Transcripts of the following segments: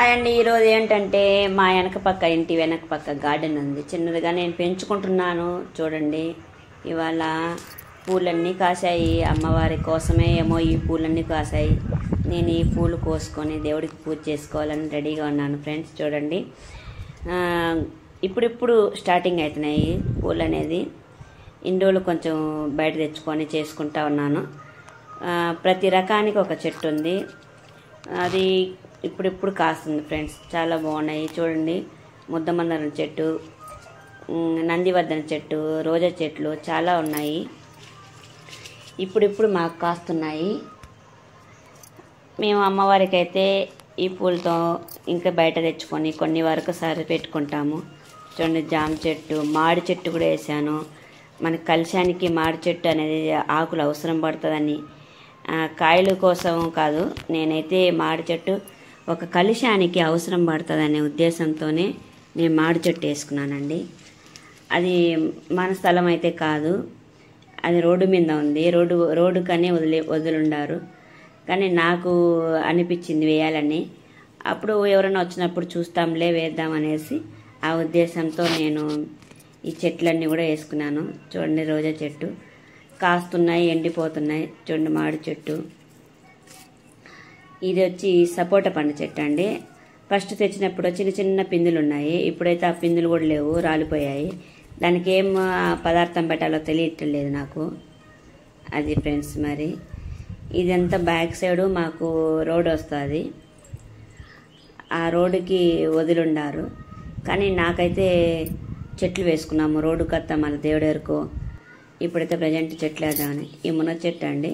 Hi అండి. ఈరోజు ఏంటంటే మా వెనక పక్క ఇంటి వెనక పక్క గార్డెన్ ఉంది, చిన్నదిగా నేను పెంచుకుంటున్నాను. చూడండి, ఇవాళ పూలన్నీ కాసాయి. అమ్మవారి కోసమే ఏమో ఈ పూలన్నీ కాసాయి. నేను ఈ పూలు కోసుకొని దేవుడికి పూజ చేసుకోవాలని రెడీగా ఉన్నాను ఫ్రెండ్స్. చూడండి, ఇప్పుడిప్పుడు స్టార్టింగ్ అవుతున్నాయి పూలు అనేది. ఇండోలు కొంచెం బయట తెచ్చుకొని చేసుకుంటా ఉన్నాను. ప్రతి రకానికి ఒక చెట్టు ఉంది, అది ఇప్పుడిప్పుడు కాస్తుంది ఫ్రెండ్స్. చాలా బాగున్నాయి. చూడండి, ముద్దమందారం చెట్టు, నందివర్ధన చెట్టు, రోజా చెట్లు చాలా ఉన్నాయి. ఇప్పుడిప్పుడు మాకు కాస్తున్నాయి. మేము అమ్మవారికి అయితే ఈ పూలతో ఇంకా బయట తెచ్చుకొని కొన్ని వరకు సరి పెట్టుకుంటాము. చూడండి, జామ చెట్టు, మాడి చెట్టు కూడా వేసాను. మన కలశానికి మాడి చెట్టు అనేది ఆకులు అవసరం పడుతుందని, కాయల కోసం కాదు, నేనైతే మాడి చెట్టు ఒక కలశానికి అవసరం పడుతుందనే ఉద్దేశంతోనే నేను మాడి చెట్టు వేసుకున్నానండి. అది మన స్థలం అయితే కాదు, అది రోడ్డు మీద ఉంది. రోడ్డు కానీ వదిలిండారు, కానీ నాకు అనిపించింది వేయాలని. అప్పుడు ఎవరైనా వచ్చినప్పుడు చూస్తాంలే వేద్దామనేసి ఆ ఉద్దేశంతో నేను ఈ చెట్లన్నీ కూడా వేసుకున్నాను. చూడండి, రోజా చెట్టు కాస్తున్నాయి, ఎండిపోతున్నాయి. చూడండి, మాడి చెట్టు, ఇది వచ్చి సపోటా పండు చెట్టు అండి. ఫస్ట్ తెచ్చినప్పుడు చిన్న చిన్న పిందులు ఉన్నాయి, ఇప్పుడైతే ఆ పిందులు కూడా లేవు, రాలిపోయాయి. దానికి ఏం పదార్థం పెట్టాలో తెలియట్లేదు నాకు. అది ఫ్రెండ్స్. మరి ఇదంతా బ్యాక్ సైడు మాకు రోడ్ వస్తుంది, ఆ రోడ్డుకి వదిలిండారు. కానీ నాకైతే చెట్లు వేసుకున్నాము రోడ్డు కత్తా మళ్ళీ దేవుడి వరకు. ఇప్పుడైతే ప్రజెంట్ చెట్లు వేద్దామని. ఈ మునగ చెట్టు అండి,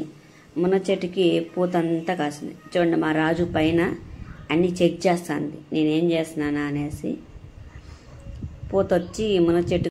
మునగ చెట్టుకి పూతంతా కాసింది. చూడండి, మా రాజు పైన అన్నీ చెక్ చేస్తుంది నేనేం చేస్తున్నానా అనేసి. పూత వచ్చి మునగ చెట్టు